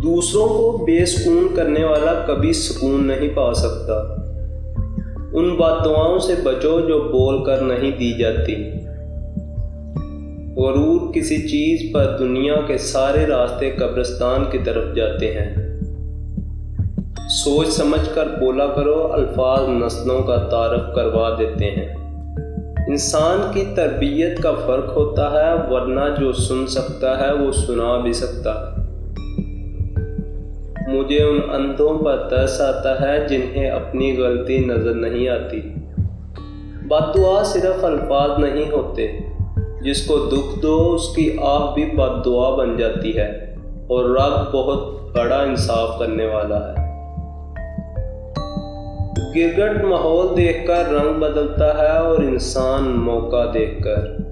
دوسروں کو بے سکون کرنے والا کبھی سکون نہیں پا سکتا۔ ان بد دعاؤں سے بچو جو بول کر نہیں دی جاتی۔ غرور کسی چیز پر دنیا کے سارے راستے قبرستان کی طرف جاتے ہیں۔ سوچ سمجھ کر بولا کرو، الفاظ نسلوں کا تعارف کروا دیتے ہیں۔ انسان کی تربیت کا فرق ہوتا ہے، ورنہ جو سن سکتا ہے وہ سنا بھی سکتا ہے۔ مجھے ان اندھوں پر ترس آتا ہے جنہیں اپنی غلطی نظر نہیں آتی۔ بد دعا صرف الفاظ نہیں ہوتے، جس کو دکھ دو اس کی آہ بھی بد دعا بن جاتی ہے، اور رب بہت بڑا انصاف کرنے والا ہے۔ گرگٹ ماحول دیکھ کر رنگ بدلتا ہے اور انسان موقع دیکھ کر۔